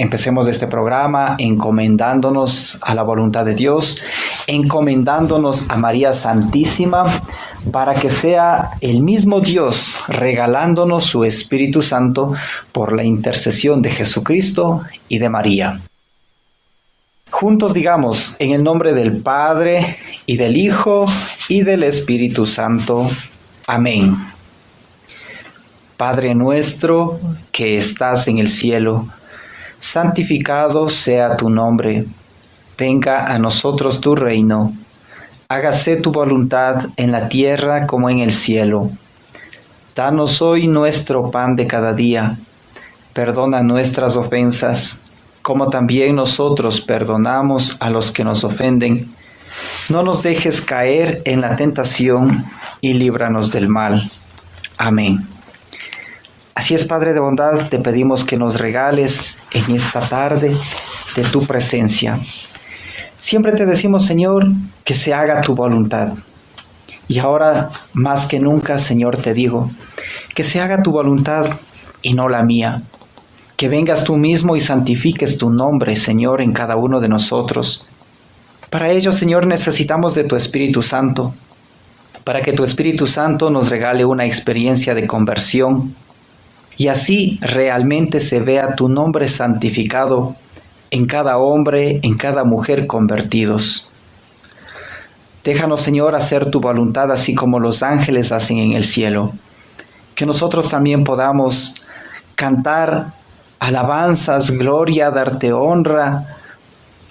Empecemos este programa encomendándonos a la voluntad de Dios, encomendándonos a María Santísima, para que sea el mismo Dios regalándonos su Espíritu Santo por la intercesión de Jesucristo y de María. Juntos digamos, en el nombre del Padre, y del Hijo, y del Espíritu Santo. Amén. Padre nuestro que estás en el cielo, santificado sea tu nombre. Venga a nosotros tu reino. Hágase tu voluntad en la tierra como en el cielo. Danos hoy nuestro pan de cada día. Perdona nuestras ofensas, como también nosotros perdonamos a los que nos ofenden. No nos dejes caer en la tentación y líbranos del mal. Amén. Así es, Padre de bondad, te pedimos que nos regales en esta tarde de tu presencia. Siempre te decimos, Señor, que se haga tu voluntad. Y ahora, más que nunca, Señor, te digo, que se haga tu voluntad y no la mía. Que vengas tú mismo y santifiques tu nombre, Señor, en cada uno de nosotros. Para ello, Señor, necesitamos de tu Espíritu Santo, para que tu Espíritu Santo nos regale una experiencia de conversión, y así realmente se vea tu nombre santificado en cada hombre, en cada mujer convertidos. Déjanos, Señor, hacer tu voluntad así como los ángeles hacen en el cielo. Que nosotros también podamos cantar alabanzas, gloria, darte honra,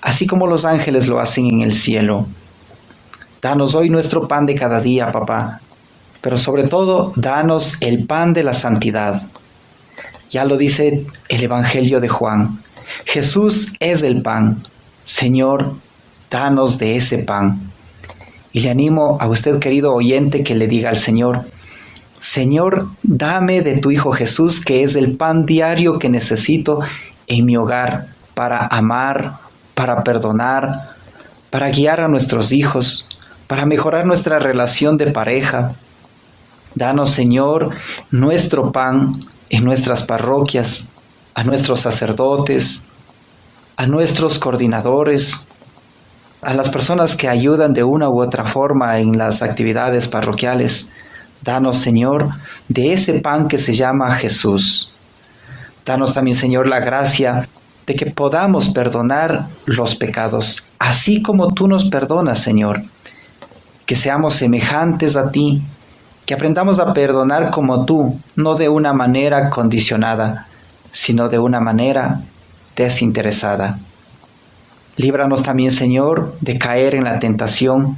así como los ángeles lo hacen en el cielo. Danos hoy nuestro pan de cada día, papá, pero sobre todo, danos el pan de la santidad. Ya lo dice el Evangelio de Juan. Jesús es el pan. Señor, danos de ese pan. Y le animo a usted, querido oyente, que le diga al Señor, Señor, dame de tu Hijo Jesús, que es el pan diario que necesito en mi hogar para amar, para perdonar, para guiar a nuestros hijos, para mejorar nuestra relación de pareja. Danos, Señor, nuestro pan en nuestras parroquias, a nuestros sacerdotes, a nuestros coordinadores, a las personas que ayudan de una u otra forma en las actividades parroquiales. Danos, Señor, de ese pan que se llama Jesús. Danos también, Señor, la gracia de que podamos perdonar los pecados, así como tú nos perdonas, Señor. Que seamos semejantes a ti, que aprendamos a perdonar como tú, no de una manera condicionada, sino de una manera desinteresada. Líbranos también, Señor, de caer en la tentación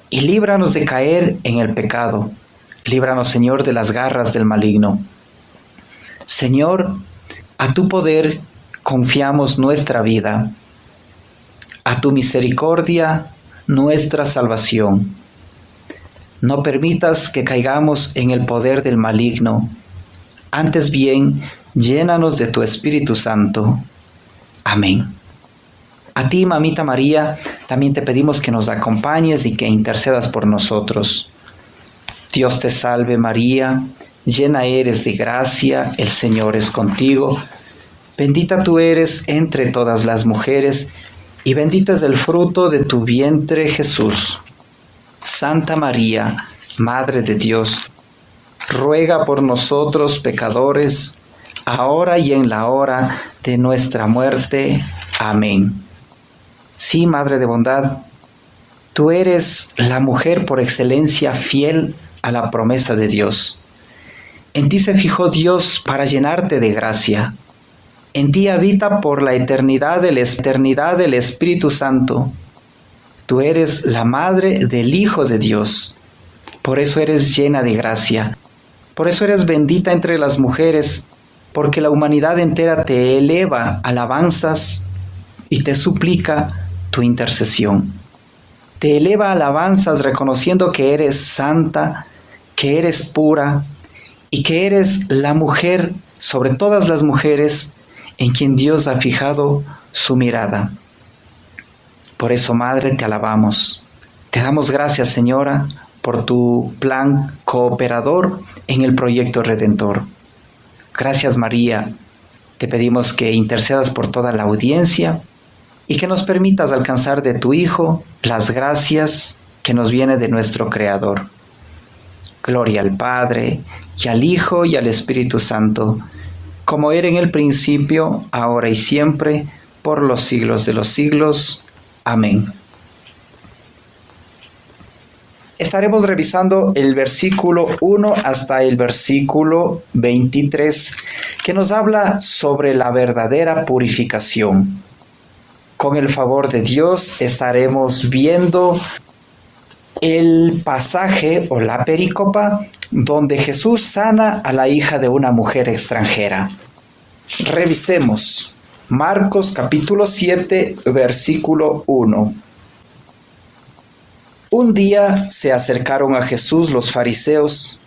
y líbranos de caer en el pecado. Líbranos, Señor, de las garras del maligno. Señor, a tu poder confiamos nuestra vida, a tu misericordia nuestra salvación. No permitas que caigamos en el poder del maligno. Antes bien, llénanos de tu Espíritu Santo. Amén. A ti, Mamita María, también te pedimos que nos acompañes y que intercedas por nosotros. Dios te salve María, llena eres de gracia, el Señor es contigo. Bendita tú eres entre todas las mujeres, y bendito es el fruto de tu vientre, Jesús. Santa María, Madre de Dios, ruega por nosotros pecadores, ahora y en la hora de nuestra muerte. Amén. Sí, Madre de bondad, tú eres la mujer por excelencia fiel a la promesa de Dios. En ti se fijó Dios para llenarte de gracia. En ti habita por la eternidad del Espíritu Santo. Tú eres la madre del Hijo de Dios. Por eso eres llena de gracia. Por eso eres bendita entre las mujeres, porque la humanidad entera te eleva alabanzas y te suplica tu intercesión. Te eleva alabanzas reconociendo que eres santa, que eres pura y que eres la mujer sobre todas las mujeres en quien Dios ha fijado su mirada. Por eso, Madre, te alabamos. Te damos gracias, Señora, por tu plan cooperador en el proyecto redentor. Gracias, María. Te pedimos que intercedas por toda la audiencia y que nos permitas alcanzar de tu Hijo las gracias que nos vienen de nuestro Creador. Gloria al Padre, y al Hijo, y al Espíritu Santo, como era en el principio, ahora y siempre, por los siglos de los siglos. Amén. Estaremos revisando el versículo 1 hasta el versículo 23, que nos habla sobre la verdadera purificación. Con el favor de Dios estaremos viendo el pasaje o la perícopa donde Jesús sana a la hija de una mujer extranjera. Revisemos Marcos capítulo 7, versículo 1. Un día se acercaron a Jesús los fariseos,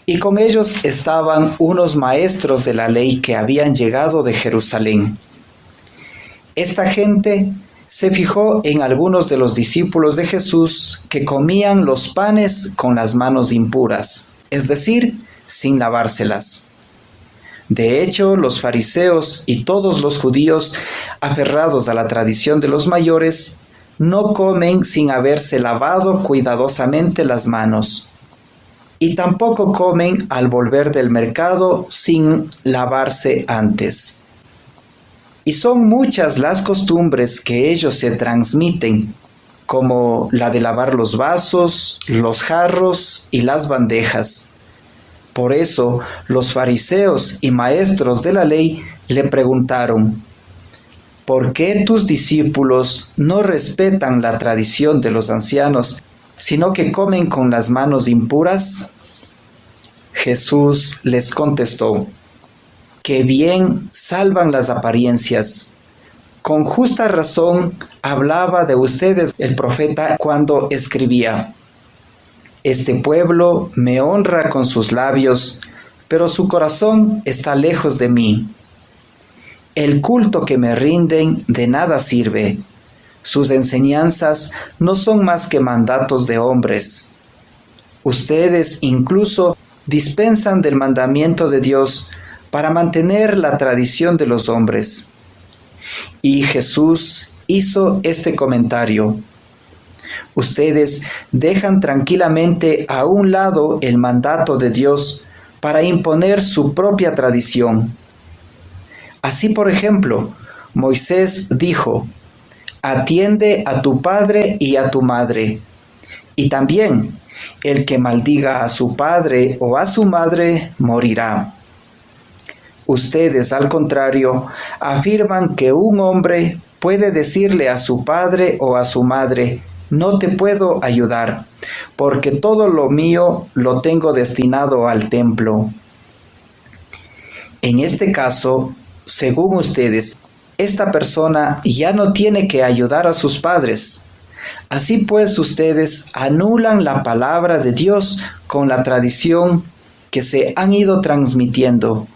y con ellos estaban unos maestros de la ley que habían llegado de Jerusalén. Esta gente se fijó en algunos de los discípulos de Jesús que comían los panes con las manos impuras, es decir, sin lavárselas. De hecho, los fariseos y todos los judíos, aferrados a la tradición de los mayores, no comen sin haberse lavado cuidadosamente las manos, y tampoco comen al volver del mercado sin lavarse antes. Y son muchas las costumbres que ellos se transmiten, como la de lavar los vasos, los jarros y las bandejas. Por eso, los fariseos y maestros de la ley le preguntaron: ¿por qué tus discípulos no respetan la tradición de los ancianos, sino que comen con las manos impuras? Jesús les contestó: que bien salvan las apariencias. Con justa razón hablaba de ustedes el profeta cuando escribía: este pueblo me honra con sus labios, pero su corazón está lejos de mí. El culto que me rinden de nada sirve. Sus enseñanzas no son más que mandatos de hombres. Ustedes incluso dispensan del mandamiento de Dios para mantener la tradición de los hombres. Y Jesús hizo este comentario: ustedes dejan tranquilamente a un lado el mandato de Dios para imponer su propia tradición. Así, por ejemplo, Moisés dijo: atiende a tu padre y a tu madre. Y también, el que maldiga a su padre o a su madre morirá. Ustedes, al contrario, afirman que un hombre puede decirle a su padre o a su madre: no te puedo ayudar, porque todo lo mío lo tengo destinado al templo. En este caso, según ustedes, esta persona ya no tiene que ayudar a sus padres. Así pues, ustedes anulan la palabra de Dios con la tradición que se han ido transmitiendo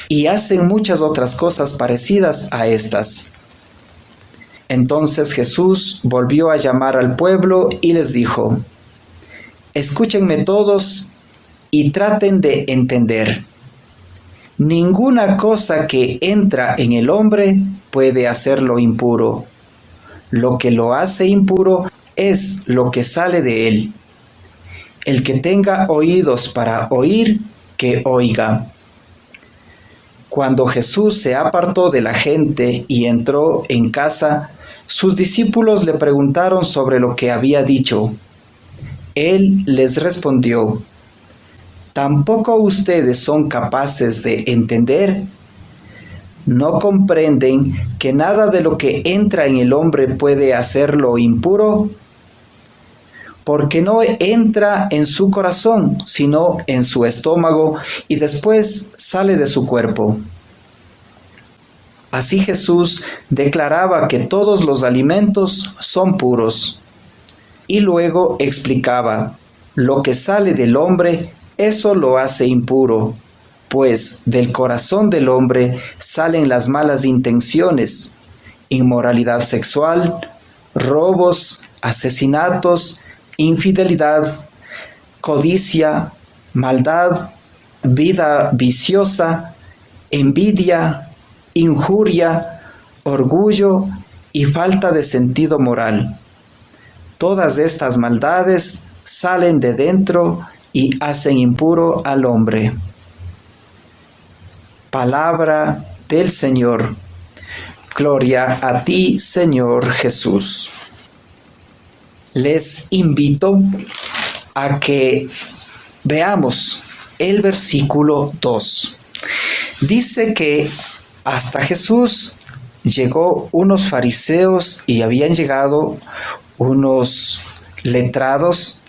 y hacen muchas otras cosas parecidas a estas. Entonces Jesús volvió a llamar al pueblo y les dijo: escúchenme todos y traten de entender. Ninguna cosa que entra en el hombre puede hacerlo impuro. Lo que lo hace impuro es lo que sale de él. El que tenga oídos para oír, que oiga. Cuando Jesús se apartó de la gente y entró en casa, sus discípulos le preguntaron sobre lo que había dicho. Él les respondió: ¿tampoco ustedes son capaces de entender? ¿No comprenden que nada de lo que entra en el hombre puede hacerlo impuro? Porque no entra en su corazón, sino en su estómago, y después sale de su cuerpo. Así Jesús declaraba que todos los alimentos son puros. Y luego explicaba: lo que sale del hombre, eso lo hace impuro, pues del corazón del hombre salen las malas intenciones, inmoralidad sexual, robos, asesinatos, infidelidad, codicia, maldad, vida viciosa, envidia, injuria, orgullo y falta de sentido moral. Todas estas maldades salen de dentro y hacen impuro al hombre. Palabra del Señor. Gloria a ti, Señor Jesús. Les invito a que veamos el versículo 2. Dice que hasta Jesús llegó unos fariseos y habían llegado unos letrados,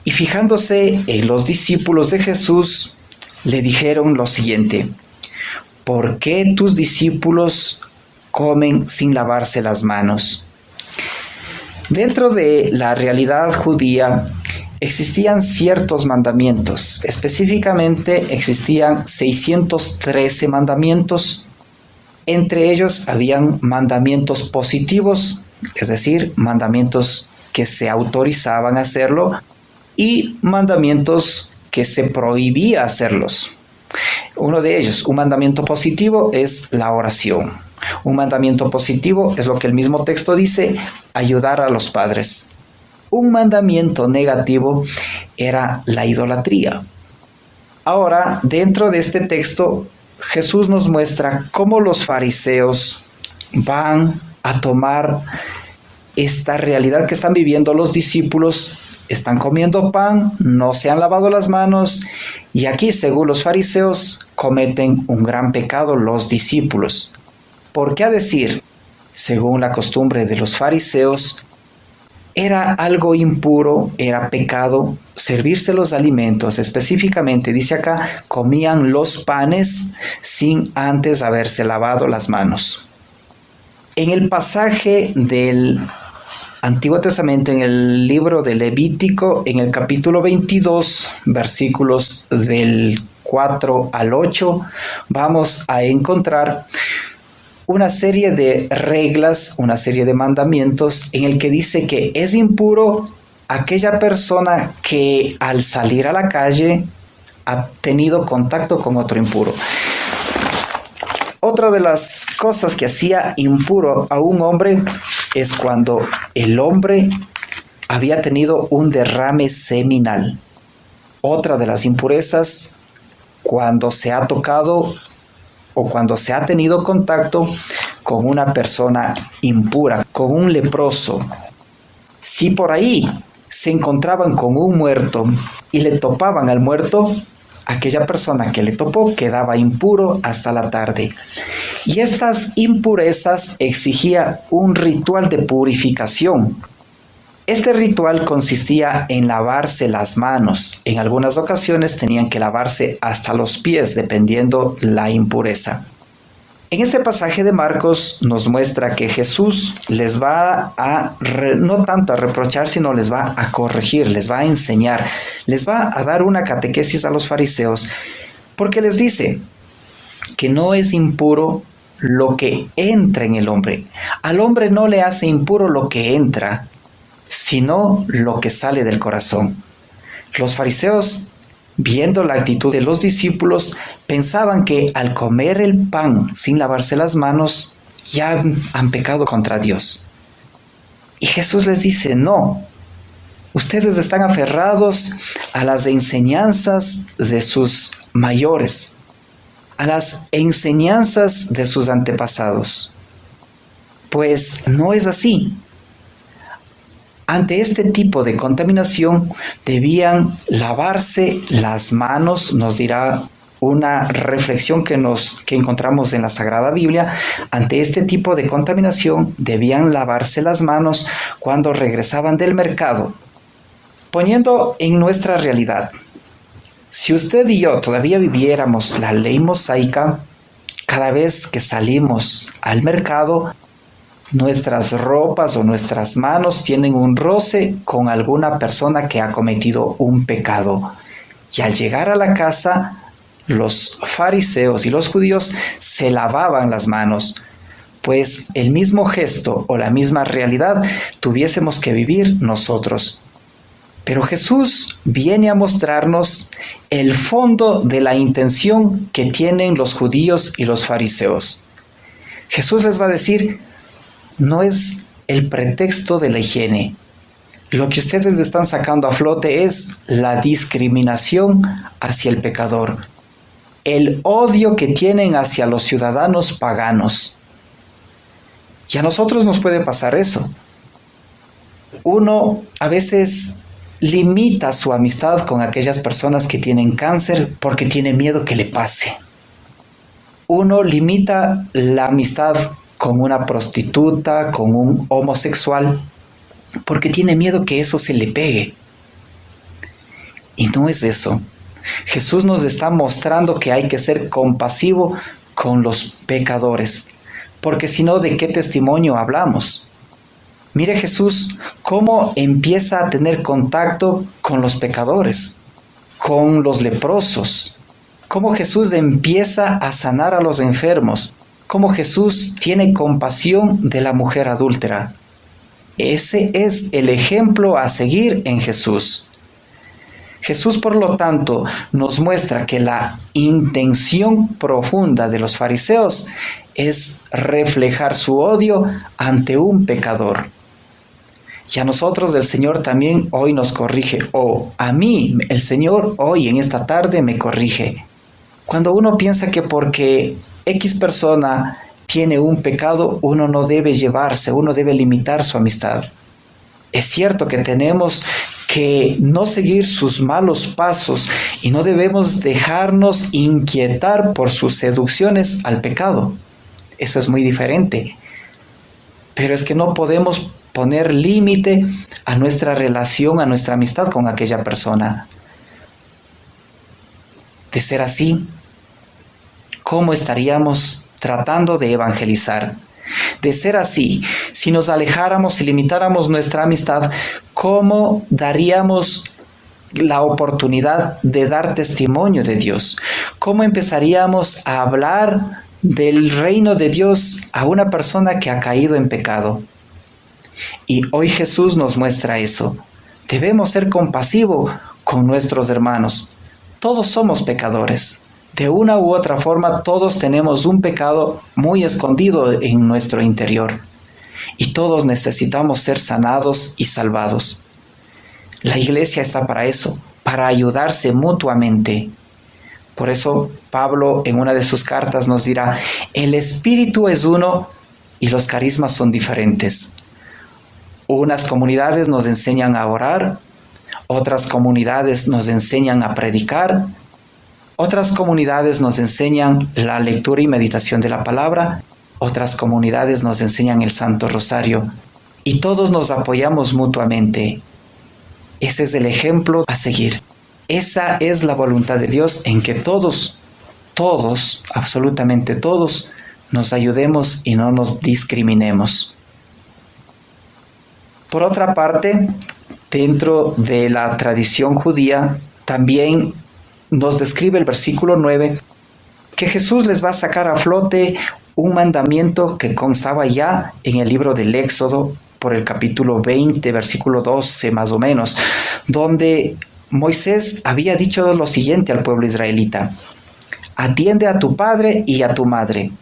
y fijándose en los discípulos de Jesús, le dijeron lo siguiente: ¿por qué tus discípulos comen sin lavarse las manos? Dentro de la realidad judía existían ciertos mandamientos. Específicamente existían 613 mandamientos. Entre ellos habían mandamientos positivos, es decir, mandamientos que se autorizaban a hacerlo, y mandamientos que se prohibía hacerlos. Uno de ellos, un mandamiento positivo, es la oración. Un mandamiento positivo es lo que el mismo texto dice: ayudar a los padres. Un mandamiento negativo era la idolatría. Ahora, dentro de este texto, Jesús nos muestra cómo los fariseos van a tomar esta realidad que están viviendo los discípulos. Están comiendo pan, no se han lavado las manos, y aquí, según los fariseos, cometen un gran pecado los discípulos. ¿Por qué a decir? Según la costumbre de los fariseos, era algo impuro, era pecado servirse los alimentos. Específicamente, dice acá, comían los panes sin antes haberse lavado las manos. En el pasaje del Antiguo Testamento, en el libro de Levítico, en el capítulo 22, versículos del 4 al 8, vamos a encontrar una serie de reglas, una serie de mandamientos en el que dice que es impuro aquella persona que al salir a la calle ha tenido contacto con otro impuro. Otra de las cosas que hacía impuro a un hombre es cuando el hombre había tenido un derrame seminal. Otra de las impurezas, cuando se ha tocado o cuando se ha tenido contacto con una persona impura, con un leproso. Si por ahí se encontraban con un muerto y le topaban al muerto, aquella persona que le topó quedaba impuro hasta la tarde. Y estas impurezas exigían un ritual de purificación. Este ritual consistía en lavarse las manos. En algunas ocasiones tenían que lavarse hasta los pies, dependiendo la impureza. En este pasaje de Marcos nos muestra que Jesús les va a, no tanto a reprochar, sino les va a corregir, les va a enseñar, les va a dar una catequesis a los fariseos, porque les dice que no es impuro lo que entra en el hombre. Al hombre no le hace impuro lo que entra, sino lo que sale del corazón. Los fariseos, viendo la actitud de los discípulos, pensaban que al comer el pan sin lavarse las manos, ya han pecado contra Dios. Y Jesús les dice: no, ustedes están aferrados a las enseñanzas de sus mayores, a las enseñanzas de sus antepasados. Pues no es así. Ante este tipo de contaminación debían lavarse las manos, nos dirá una reflexión que encontramos en la Sagrada Biblia. Ante este tipo de contaminación debían lavarse las manos cuando regresaban del mercado. Poniendo en nuestra realidad, si usted y yo todavía viviéramos la ley mosaica, cada vez que salimos al mercado, nuestras ropas o nuestras manos tienen un roce con alguna persona que ha cometido un pecado. Y al llegar a la casa, los fariseos y los judíos se lavaban las manos, pues el mismo gesto o la misma realidad tuviésemos que vivir nosotros. Pero Jesús viene a mostrarnos el fondo de la intención que tienen los judíos y los fariseos. Jesús les va a decir, no es el pretexto de la higiene. Lo que ustedes están sacando a flote es la discriminación hacia el pecador, el odio que tienen hacia los ciudadanos paganos. Y a nosotros nos puede pasar eso. Uno a veces limita su amistad con aquellas personas que tienen cáncer porque tiene miedo que le pase. Uno limita la amistad con una prostituta, con un homosexual, porque tiene miedo que eso se le pegue. Y no es eso. Jesús nos está mostrando que hay que ser compasivo con los pecadores, porque si no, ¿de qué testimonio hablamos? Mire Jesús cómo empieza a tener contacto con los pecadores, con los leprosos, cómo Jesús empieza a sanar a los enfermos, cómo Jesús tiene compasión de la mujer adúltera. Ese es el ejemplo a seguir en Jesús. Jesús, por lo tanto, nos muestra que la intención profunda de los fariseos es reflejar su odio ante un pecador. Y a nosotros el Señor también hoy nos corrige, o a mí el Señor hoy en esta tarde me corrige. Cuando uno piensa que porque X persona tiene un pecado, uno no debe llevarse, uno debe limitar su amistad. Es cierto que tenemos que no seguir sus malos pasos y no debemos dejarnos inquietar por sus seducciones al pecado. Eso es muy diferente. Pero es que no podemos poner límite a nuestra relación, a nuestra amistad con aquella persona. De ser así, ¿cómo estaríamos tratando de evangelizar? De ser así, si nos alejáramos y limitáramos nuestra amistad, ¿cómo daríamos la oportunidad de dar testimonio de Dios? ¿Cómo empezaríamos a hablar del reino de Dios a una persona que ha caído en pecado? Y hoy Jesús nos muestra eso. Debemos ser compasivos con nuestros hermanos. Todos somos pecadores. De una u otra forma, todos tenemos un pecado muy escondido en nuestro interior. Y todos necesitamos ser sanados y salvados. La iglesia está para eso, para ayudarse mutuamente. Por eso Pablo en una de sus cartas nos dirá, el Espíritu es uno y los carismas son diferentes. Unas comunidades nos enseñan a orar, otras comunidades nos enseñan a predicar, otras comunidades nos enseñan la lectura y meditación de la palabra, otras comunidades nos enseñan el Santo Rosario y todos nos apoyamos mutuamente. Ese es el ejemplo a seguir. Esa es la voluntad de Dios en que todos, absolutamente todos, nos ayudemos y no nos discriminemos. Por otra parte, dentro de la tradición judía, también nos describe el versículo 9 que Jesús les va a sacar a flote un mandamiento que constaba ya en el libro del Éxodo, por el capítulo 20, versículo 12 más o menos, donde Moisés había dicho lo siguiente al pueblo israelita: atiende a tu padre y a tu madre.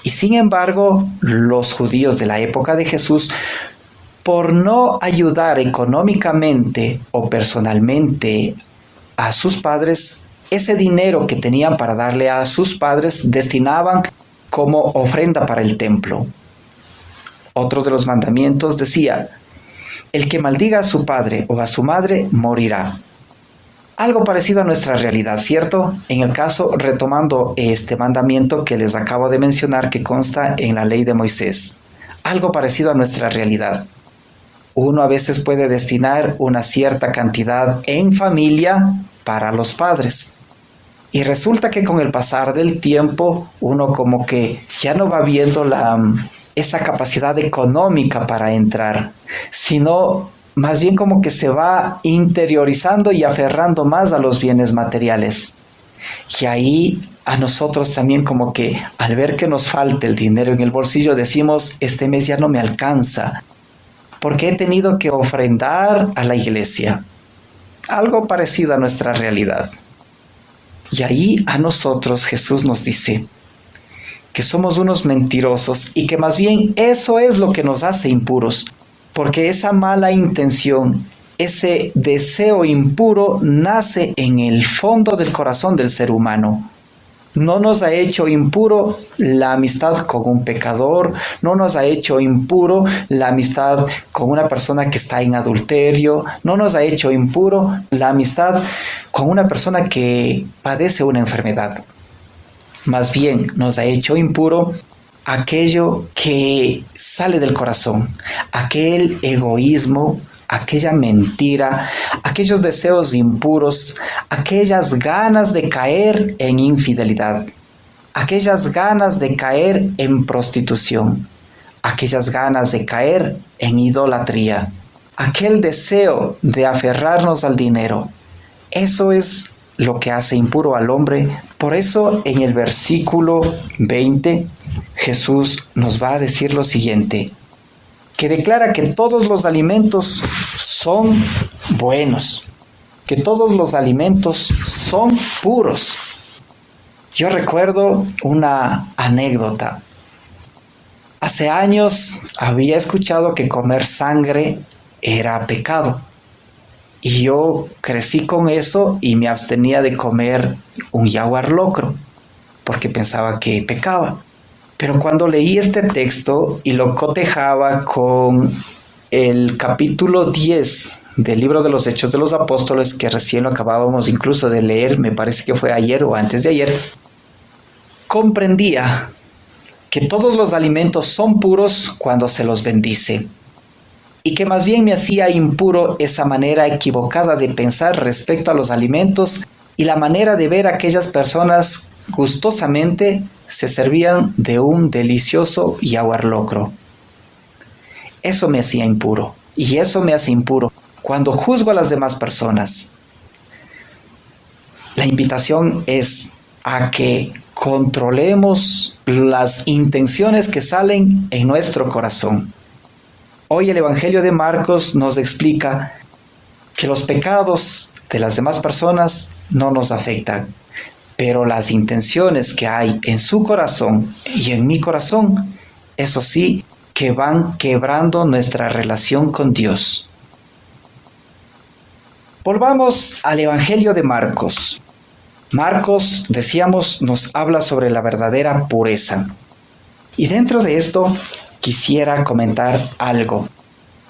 Y sin embargo, los judíos de la época de Jesús, por no ayudar económicamente o personalmente a sus padres, ese dinero que tenían para darle a sus padres destinaban como ofrenda para el templo. Otro de los mandamientos decía: el que maldiga a su padre o a su madre morirá. Algo parecido a nuestra realidad, ¿cierto? En el caso, retomando este mandamiento que les acabo de mencionar, que consta en la ley de Moisés. Algo parecido a nuestra realidad. Uno a veces puede destinar una cierta cantidad en familia para los padres. Y resulta que con el pasar del tiempo, uno como que ya no va viendo esa capacidad económica para entrar, sino más bien como que se va interiorizando y aferrando más a los bienes materiales. Y ahí a nosotros también como que al ver que nos falta el dinero en el bolsillo decimos: este mes ya no me alcanza, porque he tenido que ofrendar a la iglesia. Algo parecido a nuestra realidad. Y ahí a nosotros Jesús nos dice: que somos unos mentirosos y que más bien eso es lo que nos hace impuros, porque esa mala intención, ese deseo impuro nace en el fondo del corazón del ser humano. No nos ha hecho impuro la amistad con un pecador, no nos ha hecho impuro la amistad con una persona que está en adulterio, no nos ha hecho impuro la amistad con una persona que padece una enfermedad. Más bien nos ha hecho impuro aquello que sale del corazón, aquel egoísmo, aquella mentira, aquellos deseos impuros, aquellas ganas de caer en infidelidad, aquellas ganas de caer en prostitución, aquellas ganas de caer en idolatría, aquel deseo de aferrarnos al dinero. Eso es lo que hace impuro al hombre. Por eso en el versículo 20 Jesús nos va a decir lo siguiente, que declara que todos los alimentos son buenos, que todos los alimentos son puros. Yo recuerdo una anécdota. Hace años había escuchado que comer sangre era pecado. Y yo crecí con eso y me abstenía de comer un yaguar locro, porque pensaba que pecaba. Pero cuando leí este texto y lo cotejaba con el capítulo 10 del libro de los Hechos de los Apóstoles, que recién lo acabábamos incluso de leer, me parece que fue ayer o antes de ayer, comprendía que todos los alimentos son puros cuando se los bendice, y que más bien me hacía impuro esa manera equivocada de pensar respecto a los alimentos y la manera de ver a aquellas personas gustosamente se servían de un delicioso yaguar locro. Eso me hacía impuro, y eso me hace impuro cuando juzgo a las demás personas. La invitación es a que controlemos las intenciones que salen en nuestro corazón. Hoy el Evangelio de Marcos nos explica que los pecados de las demás personas no nos afectan, pero las intenciones que hay en su corazón y en mi corazón, eso sí, que van quebrando nuestra relación con Dios. Volvamos al Evangelio de Marcos. Marcos, decíamos, nos habla sobre la verdadera pureza. Y dentro de esto quisiera comentar algo.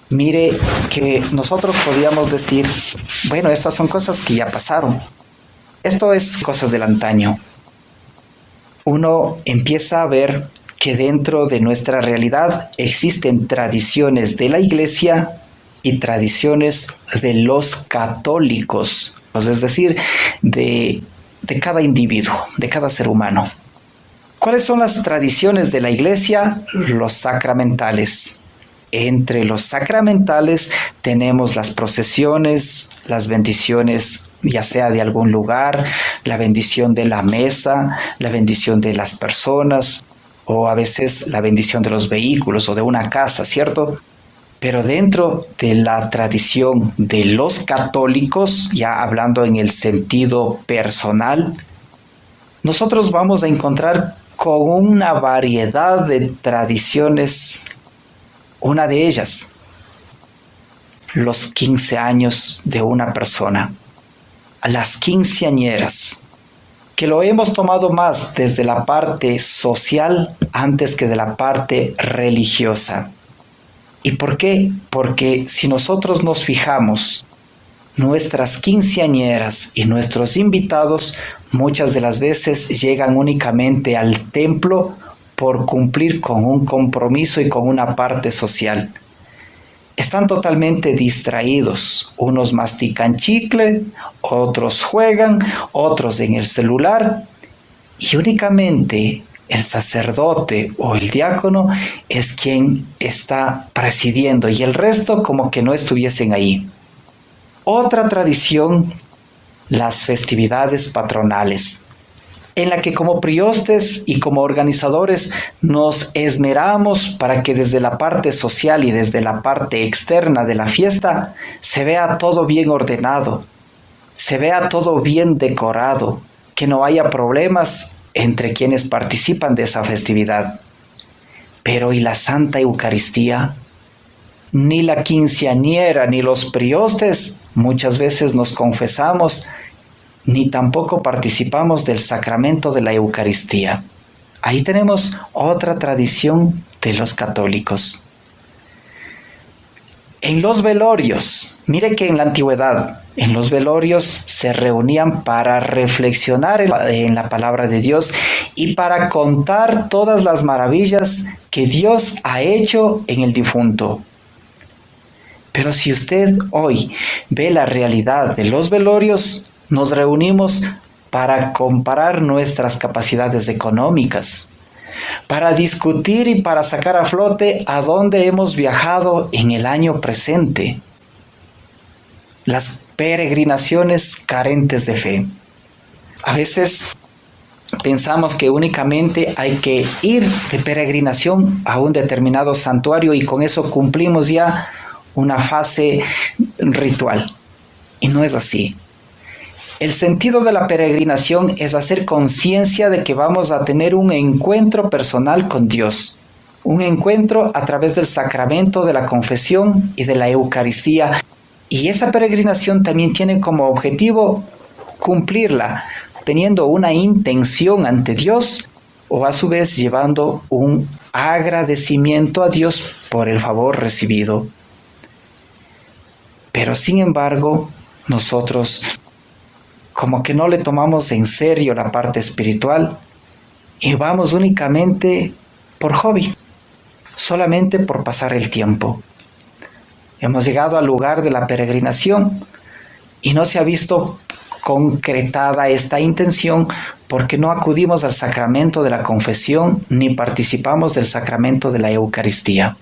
Mire que nosotros podíamos decir, bueno, estas son cosas que ya pasaron. Esto es cosas del antaño. Uno empieza a ver que dentro de nuestra realidad existen tradiciones de la iglesia y tradiciones de los católicos, es decir, de cada individuo, de cada ser humano. ¿Cuáles son las tradiciones de la iglesia? Los sacramentales. Entre los sacramentales tenemos las procesiones, las bendiciones, ya sea de algún lugar, la bendición de la mesa, la bendición de las personas, o a veces la bendición de los vehículos o de una casa, ¿cierto? Pero dentro de la tradición de los católicos, ya hablando en el sentido personal, nosotros vamos a encontrar con una variedad de tradiciones. Una de ellas, los 15 años de una persona, las quinceañeras, que lo hemos tomado más desde la parte social antes que de la parte religiosa. ¿Y por qué? Porque si nosotros nos fijamos, nuestras quinceañeras y nuestros invitados muchas de las veces llegan únicamente al templo por cumplir con un compromiso y con una parte social. Están totalmente distraídos. Unos mastican chicle, otros juegan, otros en el celular, y únicamente el sacerdote o el diácono es quien está presidiendo, y el resto como que no estuviesen ahí. Otra tradición, las festividades patronales, en la que como priostes y como organizadores nos esmeramos para que desde la parte social y desde la parte externa de la fiesta se vea todo bien ordenado, se vea todo bien decorado, que no haya problemas entre quienes participan de esa festividad. Pero ¿y la Santa Eucaristía? Ni la quinceañera ni los priostes muchas veces nos confesamos, ni tampoco participamos del sacramento de la Eucaristía. Ahí tenemos otra tradición de los católicos. En los velorios, mire que en la antigüedad, en los velorios se reunían para reflexionar en la palabra de Dios y para contar todas las maravillas que Dios ha hecho en el difunto. Pero si usted hoy ve la realidad de los velorios, nos reunimos para comparar nuestras capacidades económicas, para discutir y para sacar a flote a dónde hemos viajado en el año presente. Las peregrinaciones carentes de fe. A veces pensamos que únicamente hay que ir de peregrinación a un determinado santuario y con eso cumplimos ya una fase ritual. Y no es así. El sentido de la peregrinación es hacer conciencia de que vamos a tener un encuentro personal con Dios, un encuentro a través del sacramento de la confesión y de la Eucaristía. Y esa peregrinación también tiene como objetivo cumplirla, teniendo una intención ante Dios o a su vez llevando un agradecimiento a Dios por el favor recibido. Pero sin embargo, nosotros como que no le tomamos en serio la parte espiritual y vamos únicamente por hobby, solamente por pasar el tiempo. Hemos llegado al lugar de la peregrinación y no se ha visto concretada esta intención porque no acudimos al sacramento de la confesión ni participamos del sacramento de la Eucaristía.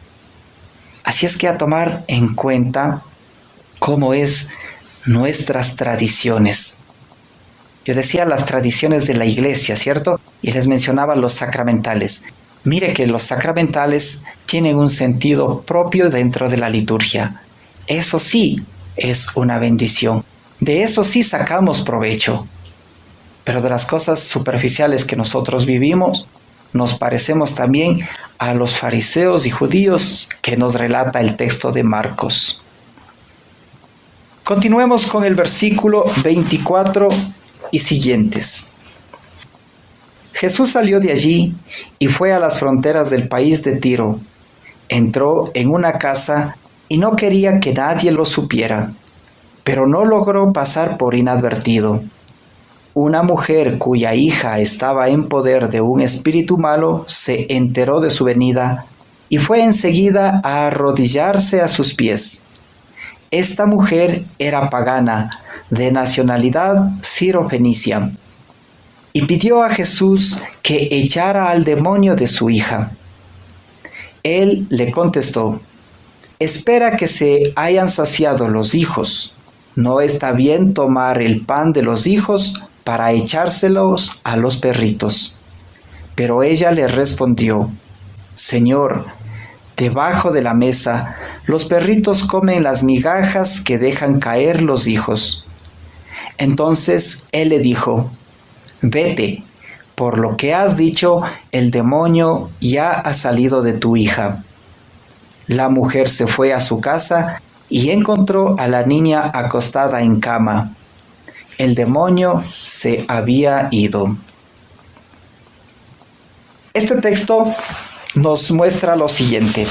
Así es que a tomar en cuenta cómo es nuestras tradiciones. Yo decía las tradiciones de la iglesia, ¿cierto? Y les mencionaba los sacramentales. Mire que los sacramentales tienen un sentido propio dentro de la liturgia. Eso sí es una bendición. De eso sí sacamos provecho. Pero de las cosas superficiales que nosotros vivimos, nos parecemos también a los fariseos y judíos que nos relata el texto de Marcos. Continuemos con el versículo 24 y siguientes. Jesús salió de allí y fue a las fronteras del país de Tiro. Entró en una casa y no quería que nadie lo supiera, pero no logró pasar por inadvertido. Una mujer cuya hija estaba en poder de un espíritu malo se enteró de su venida y fue enseguida a arrodillarse a sus pies. Esta mujer era pagana, de nacionalidad sirofenicia, y pidió a Jesús que echara al demonio de su hija. Él le contestó: espera que se hayan saciado los hijos. No está bien tomar el pan de los hijos para echárselos a los perritos. Pero ella le respondió: Señor, debajo de la mesa los perritos comen las migajas que dejan caer los hijos. Entonces él le dijo: vete, por lo que has dicho, el demonio ya ha salido de tu hija. La mujer se fue a su casa y encontró a la niña acostada en cama. El demonio se había ido. Este texto nos muestra lo siguiente.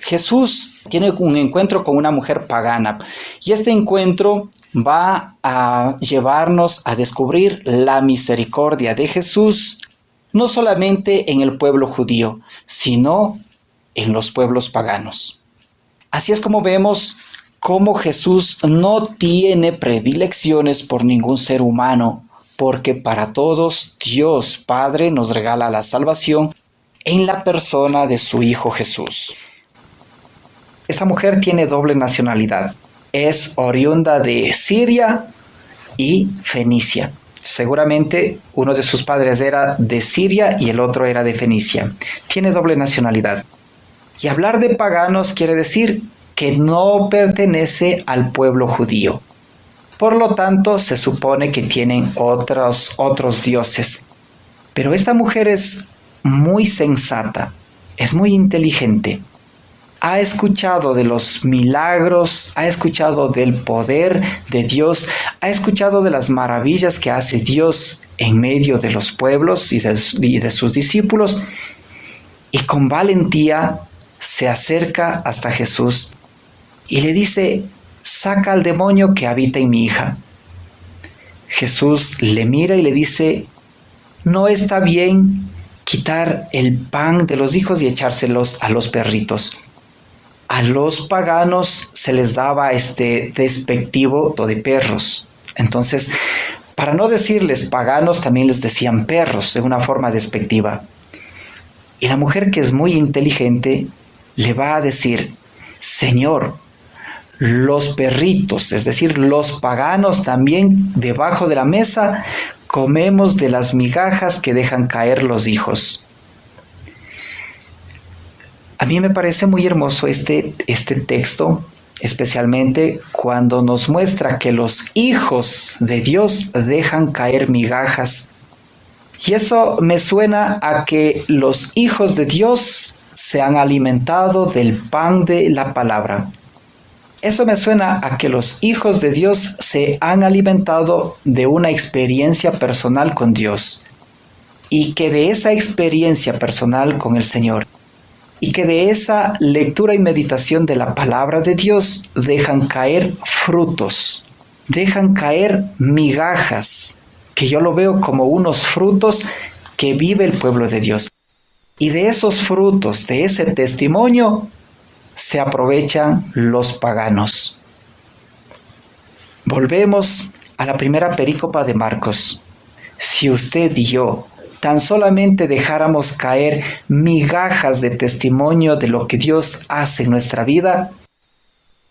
Jesús tiene un encuentro con una mujer pagana y este encuentro va a llevarnos a descubrir la misericordia de Jesús, no solamente en el pueblo judío, sino en los pueblos paganos. Así es como vemos cómo Jesús no tiene predilecciones por ningún ser humano, porque para todos Dios Padre nos regala la salvación en la persona de su Hijo Jesús. Esta mujer tiene doble nacionalidad. Es oriunda de Siria y Fenicia. Seguramente uno de sus padres era de Siria y el otro era de Fenicia. Tiene doble nacionalidad. Y hablar de paganos quiere decir que no pertenece al pueblo judío. Por lo tanto, se supone que tienen otros dioses. Pero esta mujer es muy sensata, es muy inteligente. Ha escuchado de los milagros, ha escuchado del poder de Dios, ha escuchado de las maravillas que hace Dios en medio de los pueblos y de sus discípulos, y con valentía se acerca hasta Jesús y le dice: saca al demonio que habita en mi hija. Jesús le mira y le dice: no está bien quitar el pan de los hijos y echárselos a los perritos. A los paganos se les daba este despectivo de perros. Entonces, para no decirles paganos, también les decían perros, de una forma despectiva. Y la mujer, que es muy inteligente, le va a decir: Señor, los perritos, es decir, los paganos, también debajo de la mesa comemos de las migajas que dejan caer los hijos. A mí me parece muy hermoso este texto, especialmente cuando nos muestra que los hijos de Dios dejan caer migajas. Y eso me suena a que los hijos de Dios se han alimentado del pan de la palabra. Eso me suena a que los hijos de Dios se han alimentado de una experiencia personal con Dios, y que de esa experiencia personal con el Señor, y que de esa lectura y meditación de la palabra de Dios dejan caer frutos, dejan caer migajas, que yo lo veo como unos frutos que vive el pueblo de Dios. Y de esos frutos, de ese testimonio, se aprovechan los paganos. Volvemos a la primera perícopa de Marcos. Si usted y yo tan solamente dejáramos caer migajas de testimonio de lo que Dios hace en nuestra vida,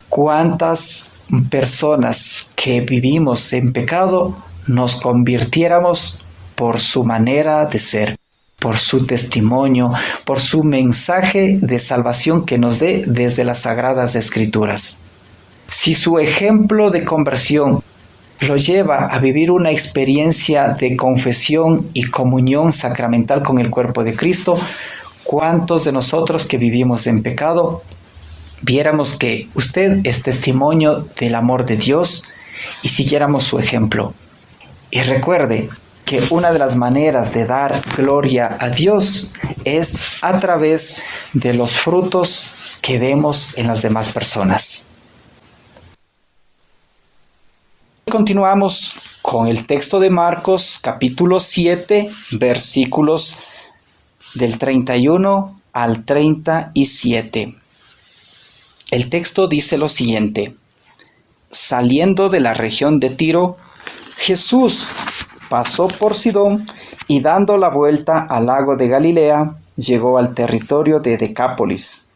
¿cuántas personas que vivimos en pecado nos convirtiéramos por su manera de ser, por su testimonio, por su mensaje de salvación que nos dé desde las Sagradas Escrituras? Si su ejemplo de conversión lo lleva a vivir una experiencia de confesión y comunión sacramental con el cuerpo de Cristo, ¿cuántos de nosotros que vivimos en pecado viéramos que usted es testimonio del amor de Dios y siguiéramos su ejemplo? Y recuerde que una de las maneras de dar gloria a Dios es a través de los frutos que demos en las demás personas. Continuamos con el texto de Marcos, capítulo 7, versículos del 31 al 37. El texto dice lo siguiente: saliendo de la región de Tiro, Jesús pasó por Sidón y, dando la vuelta al lago de Galilea, llegó al territorio de Decápolis.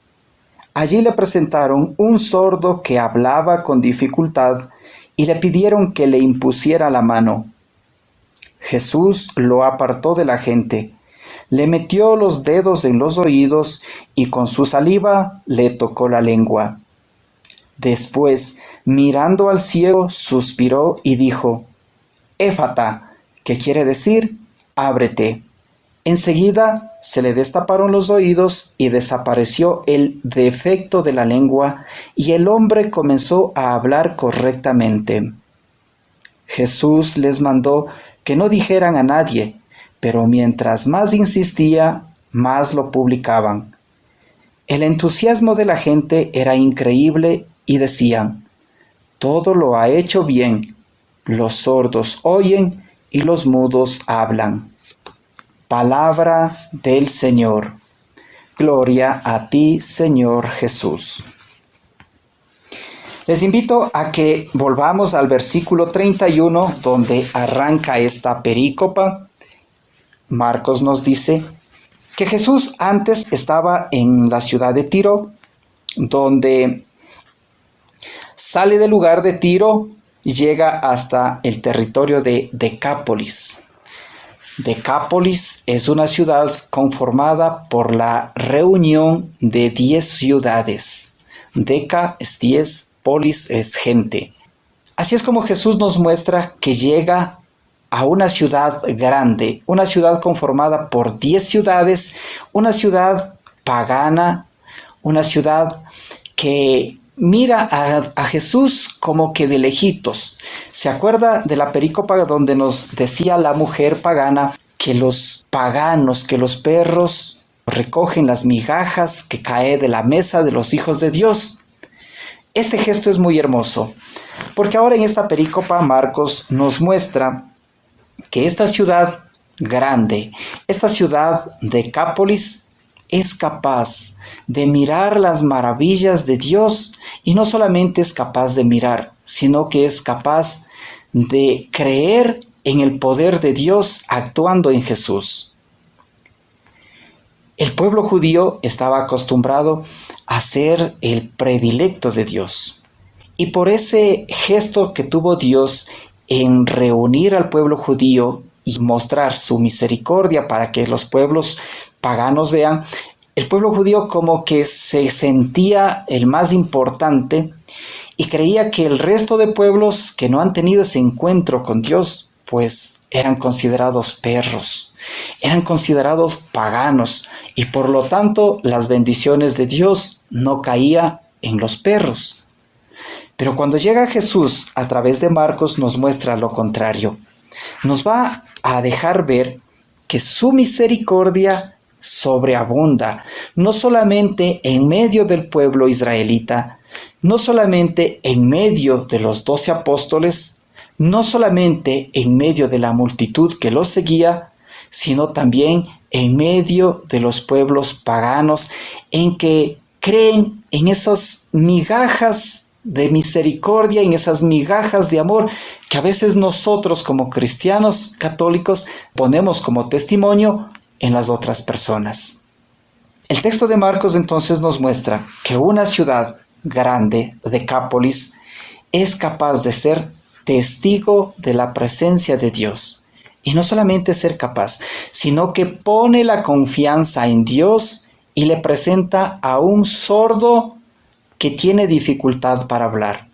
Allí le presentaron un sordo que hablaba con dificultad y le pidieron que le impusiera la mano. Jesús lo apartó de la gente, le metió los dedos en los oídos y con su saliva le tocó la lengua. Después, mirando al ciego, suspiró y dijo: Éfata, que quiere decir ábrete. Enseguida se le destaparon los oídos y desapareció el defecto de la lengua, y el hombre comenzó a hablar correctamente. Jesús les mandó que no dijeran a nadie, pero mientras más insistía, más lo publicaban. El entusiasmo de la gente era increíble y decían: todo lo ha hecho bien. Los sordos oyen y los mudos hablan. Palabra del Señor. Gloria a ti, Señor Jesús. Les invito a que volvamos al versículo 31, donde arranca esta perícopa. Marcos nos dice que Jesús antes estaba en la ciudad de Tiro, donde sale del lugar de Tiro y llega hasta el territorio de Decápolis. Decápolis es una ciudad conformada por la reunión de 10 ciudades. Deca es 10, polis es gente. Así es como Jesús nos muestra que llega a una ciudad grande, una ciudad conformada por 10 ciudades, una ciudad pagana, una ciudad que mira a Jesús como que de lejitos. ¿Se acuerda de la perícopa donde nos decía la mujer pagana que los paganos, que los perros recogen las migajas que cae de la mesa de los hijos de Dios? Este gesto es muy hermoso, porque ahora en esta perícopa Marcos nos muestra que esta ciudad grande, esta ciudad Decápolis, es capaz de mirar las maravillas de Dios, y no solamente es capaz de mirar, sino que es capaz de creer en el poder de Dios actuando en Jesús. El pueblo judío estaba acostumbrado a ser el predilecto de Dios. Y por ese gesto que tuvo Dios en reunir al pueblo judío y mostrar su misericordia para que los pueblos paganos vean, el pueblo judío como que se sentía el más importante y creía que el resto de pueblos que no han tenido ese encuentro con Dios, pues eran considerados perros, eran considerados paganos, y por lo tanto las bendiciones de Dios no caían en los perros. Pero cuando llega Jesús a través de Marcos nos muestra lo contrario. Nos va a dejar ver que su misericordia sobreabunda, no solamente en medio del pueblo israelita, no solamente en medio de los 12 apóstoles, no solamente en medio de la multitud que los seguía, sino también en medio de los pueblos paganos en que creen en esas migajas de misericordia, en esas migajas de amor que a veces nosotros como cristianos católicos ponemos como testimonio en las otras personas. El texto de Marcos entonces nos muestra que una ciudad grande, Decápolis, es capaz de ser testigo de la presencia de Dios. Y no solamente ser capaz, sino que pone la confianza en Dios y le presenta a un sordo que tiene dificultad para hablar.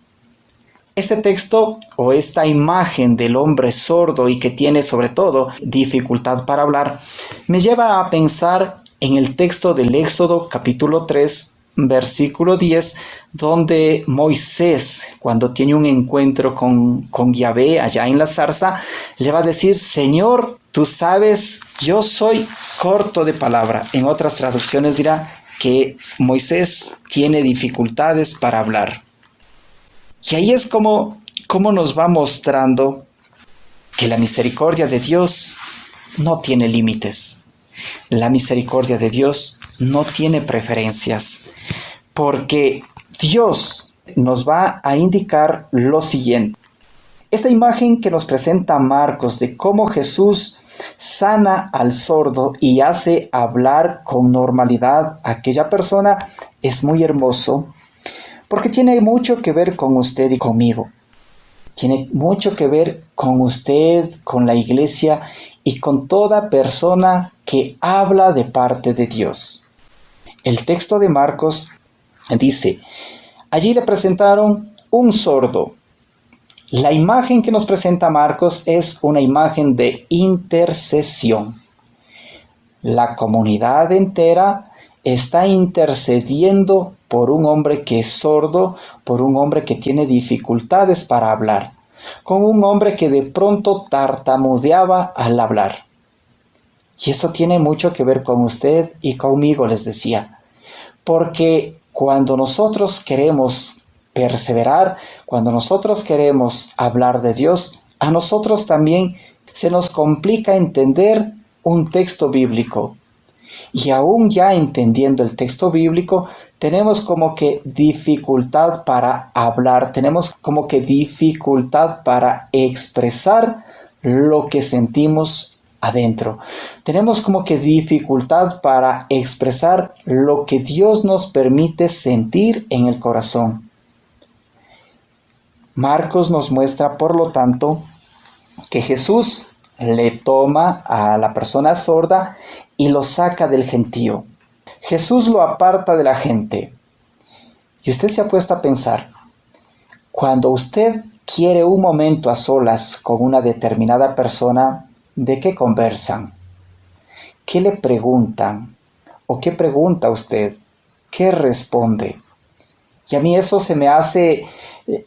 Este texto o esta imagen del hombre sordo y que tiene sobre todo dificultad para hablar, me lleva a pensar en el texto del Éxodo capítulo 3, versículo 10, donde Moisés, cuando tiene un encuentro con Yahvé allá en la zarza, le va a decir: Señor, tú sabes, yo soy corto de palabra. En otras traducciones dirá que Moisés tiene dificultades para hablar. Y ahí es como nos va mostrando que la misericordia de Dios no tiene límites. La misericordia de Dios no tiene preferencias, porque Dios nos va a indicar lo siguiente. Esta imagen que nos presenta Marcos de cómo Jesús sana al sordo y hace hablar con normalidad a aquella persona es muy hermoso, porque tiene mucho que ver con usted y conmigo. Tiene mucho que ver con usted, con la iglesia y con toda persona que habla de parte de Dios. El texto de Marcos dice: allí le presentaron un sordo. La imagen que nos presenta Marcos es una imagen de intercesión. La comunidad entera está intercediendo por un hombre que es sordo, por un hombre que tiene dificultades para hablar, con un hombre que de pronto tartamudeaba al hablar. Y eso tiene mucho que ver con usted y conmigo, les decía, porque cuando nosotros queremos perseverar, cuando nosotros queremos hablar de Dios, a nosotros también se nos complica entender un texto bíblico. Y aún ya entendiendo el texto bíblico, tenemos como que dificultad para hablar, tenemos como que dificultad para expresar lo que sentimos adentro. Tenemos como que dificultad para expresar lo que Dios nos permite sentir en el corazón. Marcos nos muestra, por lo tanto, que Jesús le toma a la persona sorda y lo saca del gentío. Jesús lo aparta de la gente. Y usted se ha puesto a pensar, cuando usted quiere un momento a solas con una determinada persona, ¿de qué conversan? ¿Qué le preguntan? ¿O qué pregunta usted? ¿Qué responde? Y a mí eso se me hace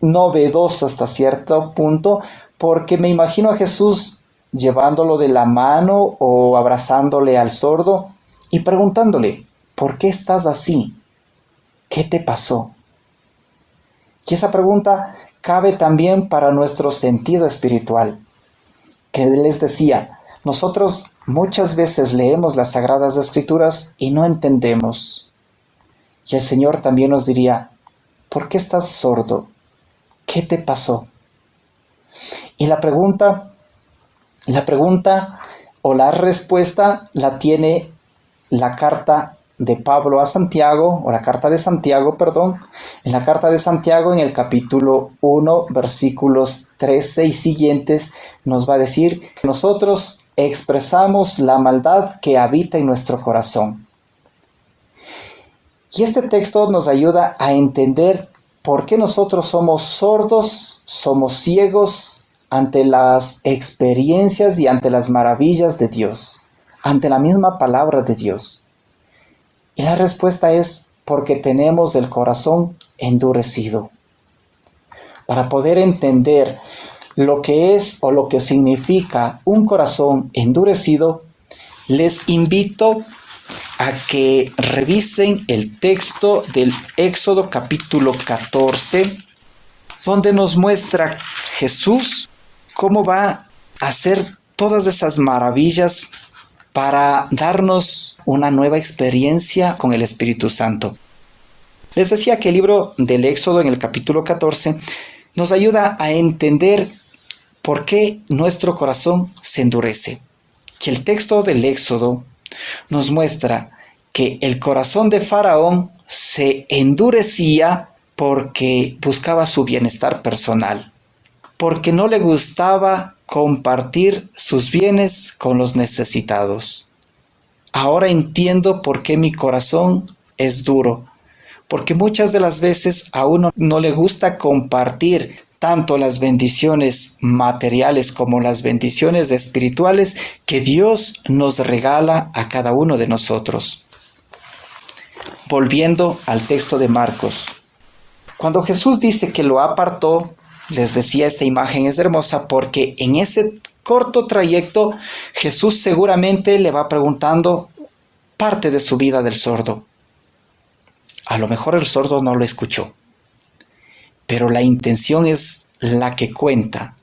novedoso hasta cierto punto, porque me imagino a Jesús llevándolo de la mano o abrazándole al sordo y preguntándole, ¿por qué estás así? ¿Qué te pasó? Y esa pregunta cabe también para nuestro sentido espiritual, que les decía, nosotros muchas veces leemos las Sagradas Escrituras y no entendemos. Y el Señor también nos diría, ¿por qué estás sordo? ¿Qué te pasó? Y la pregunta o la respuesta la tiene la carta de Pablo a Santiago, o la carta de Santiago, perdón. En la carta de Santiago, en el capítulo 1, versículos 13 y siguientes, nos va a decir que nosotros expresamos la maldad que habita en nuestro corazón. Y este texto nos ayuda a entender por qué nosotros somos sordos, somos ciegos ante las experiencias y ante las maravillas de Dios, ante la misma palabra de Dios. Y la respuesta es porque tenemos el corazón endurecido. Para poder entender lo que es o lo que significa un corazón endurecido, les invito a que revisen el texto del Éxodo capítulo 14, donde nos muestra Jesús cómo va a hacer todas esas maravillas para darnos una nueva experiencia con el Espíritu Santo. Les decía que el libro del Éxodo en el capítulo 14 nos ayuda a entender por qué nuestro corazón se endurece. Que el texto del Éxodo nos muestra que el corazón de Faraón se endurecía porque buscaba su bienestar personal, porque no le gustaba compartir sus bienes con los necesitados. Ahora entiendo por qué mi corazón es duro, porque muchas de las veces a uno no le gusta compartir tanto las bendiciones materiales como las bendiciones espirituales que Dios nos regala a cada uno de nosotros. Volviendo al texto de Marcos, cuando Jesús dice que lo apartó, les decía, esta imagen es hermosa porque en ese corto trayecto Jesús seguramente le va preguntando parte de su vida del sordo. A lo mejor el sordo no lo escuchó, pero la intención es la que cuenta.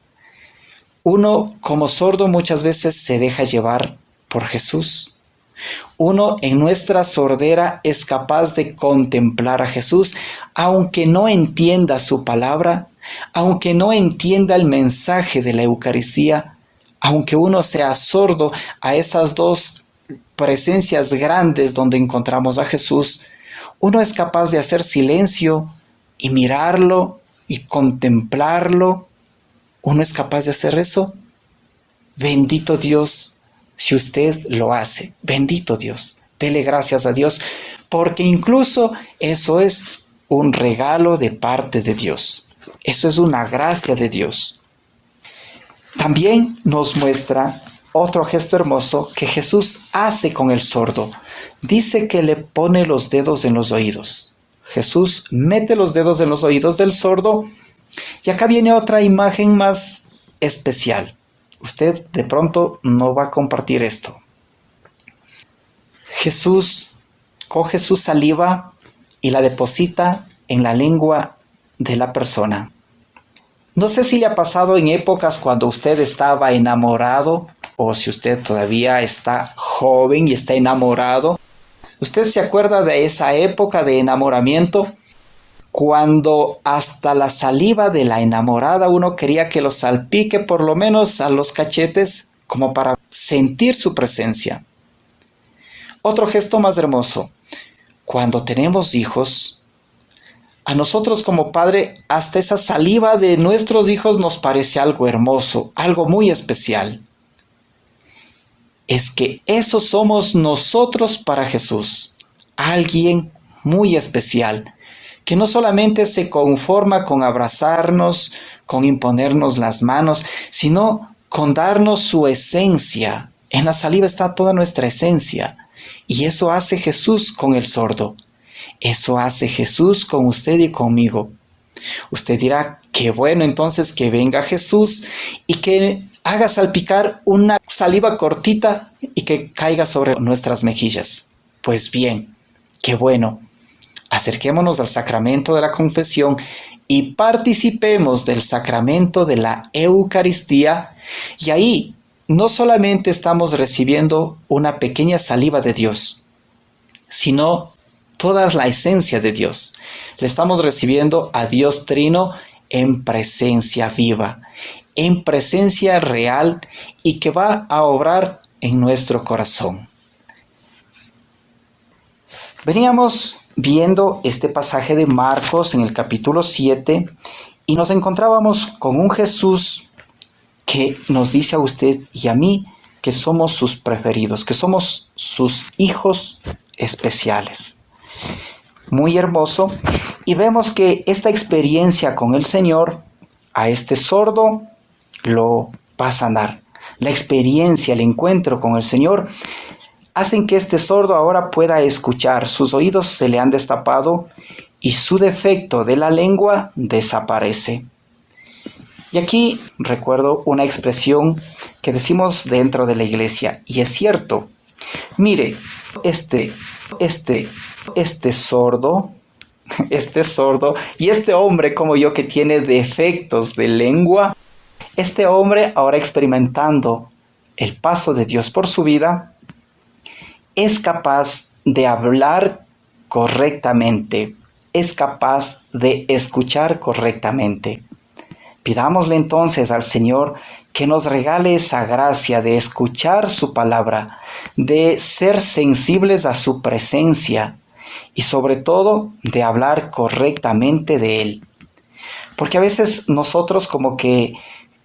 Uno como sordo muchas veces se deja llevar por Jesús. Uno en nuestra sordera es capaz de contemplar a Jesús, aunque no entienda su palabra, aunque no entienda el mensaje de la Eucaristía, aunque uno sea sordo a esas dos presencias grandes donde encontramos a Jesús, uno es capaz de hacer silencio y mirarlo y contemplarlo. ¿Uno es capaz de hacer eso? Bendito Dios si usted lo hace. Bendito Dios. Dele gracias a Dios, porque incluso eso es un regalo de parte de Dios. Eso es una gracia de Dios. También nos muestra otro gesto hermoso que Jesús hace con el sordo. Dice que le pone los dedos en los oídos. Jesús mete los dedos en los oídos del sordo. Y acá viene otra imagen más especial. Usted de pronto no va a compartir esto. Jesús coge su saliva y la deposita en la lengua de la persona. No sé si le ha pasado en épocas cuando usted estaba enamorado o si usted todavía está joven y está enamorado. ¿Usted se acuerda de esa época de enamoramiento? Cuando hasta la saliva de la enamorada uno quería que lo salpique por lo menos a los cachetes como para sentir su presencia. Otro gesto más hermoso. Cuando tenemos hijos, a nosotros como padre, hasta esa saliva de nuestros hijos nos parece algo hermoso, algo muy especial. Es que eso somos nosotros para Jesús, alguien muy especial, que no solamente se conforma con abrazarnos, con imponernos las manos, sino con darnos su esencia. En la saliva está toda nuestra esencia. Y eso hace Jesús con el sordo. Eso hace Jesús con usted y conmigo. Usted dirá, qué bueno entonces que venga Jesús y que haga salpicar una saliva cortita y que caiga sobre nuestras mejillas. Pues bien, qué bueno. Acerquémonos al sacramento de la confesión y participemos del sacramento de la Eucaristía, y ahí no solamente estamos recibiendo una pequeña saliva de Dios, sino toda la esencia de Dios. Le estamos recibiendo a Dios Trino en presencia viva, en presencia real y que va a obrar en nuestro corazón. Veníamos viendo este pasaje de Marcos en el capítulo 7 y nos encontrábamos con un Jesús que nos dice a usted y a mí que somos sus preferidos, que somos sus hijos especiales. Muy hermoso. Y vemos que esta experiencia con el Señor, a este sordo lo va a sanar. La experiencia, el encuentro con el Señor, hacen que este sordo ahora pueda escuchar. Sus oídos se le han destapado y su defecto de la lengua desaparece. Y aquí recuerdo una expresión que decimos dentro de la iglesia, y es cierto. Mire, este sordo y este hombre como yo que tiene defectos de lengua, este hombre ahora experimentando el paso de Dios por su vida, es capaz de hablar correctamente, es capaz de escuchar correctamente. Pidámosle entonces al Señor que nos regale esa gracia de escuchar su palabra, de ser sensibles a su presencia y sobre todo de hablar correctamente de Él. Porque a veces nosotros como que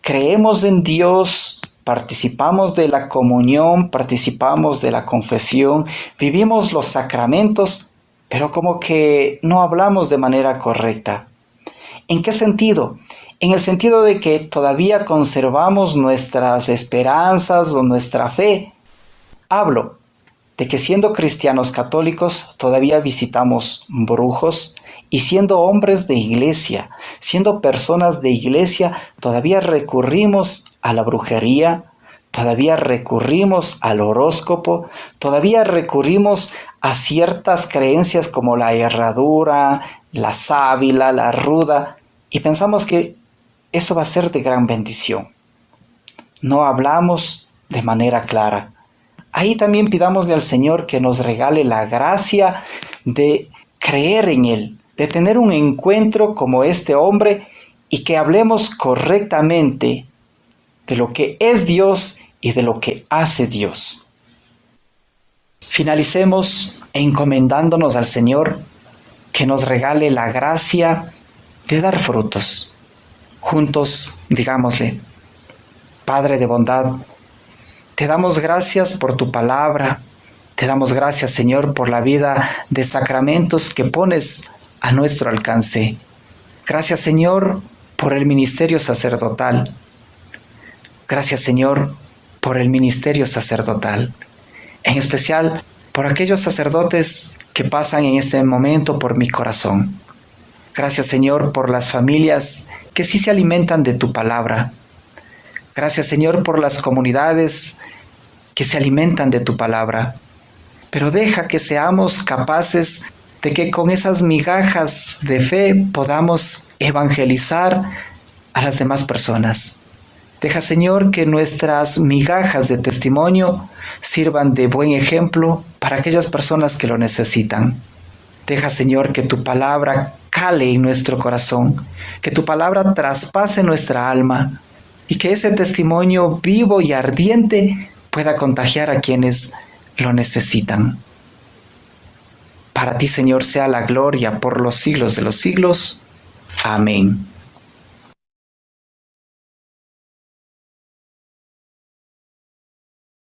creemos en Dios, participamos de la comunión, participamos de la confesión, vivimos los sacramentos, pero como que no hablamos de manera correcta. ¿En qué sentido? En el sentido de que todavía conservamos nuestras esperanzas o nuestra fe. Hablo de que siendo cristianos católicos todavía visitamos brujos y siendo hombres de iglesia, siendo personas de iglesia, todavía recurrimos a la brujería, todavía recurrimos al horóscopo, todavía recurrimos a ciertas creencias como la herradura, la sábila, la ruda, y pensamos que eso va a ser de gran bendición. No hablamos de manera clara. Ahí también pidámosle al Señor que nos regale la gracia de creer en Él, de tener un encuentro como este hombre y que hablemos correctamente de lo que es Dios y de lo que hace Dios. Finalicemos encomendándonos al Señor que nos regale la gracia de dar frutos. Juntos digámosle: Padre de bondad, te damos gracias por tu palabra, te damos gracias, Señor, por la vida de sacramentos que pones a nuestro alcance. Gracias, Señor, por el ministerio sacerdotal. Gracias, Señor, por el ministerio sacerdotal. En especial, por aquellos sacerdotes que pasan en este momento por mi corazón. Gracias, Señor, por las familias que sí se alimentan de tu palabra. Gracias, Señor, por las comunidades que se alimentan de tu palabra. Pero deja que seamos capaces de que con esas migajas de fe podamos evangelizar a las demás personas. Deja, Señor, que nuestras migajas de testimonio sirvan de buen ejemplo para aquellas personas que lo necesitan. Deja, Señor, que tu palabra cale en nuestro corazón, que tu palabra traspase nuestra alma y que ese testimonio vivo y ardiente pueda contagiar a quienes lo necesitan. Para ti, Señor, sea la gloria por los siglos de los siglos. Amén.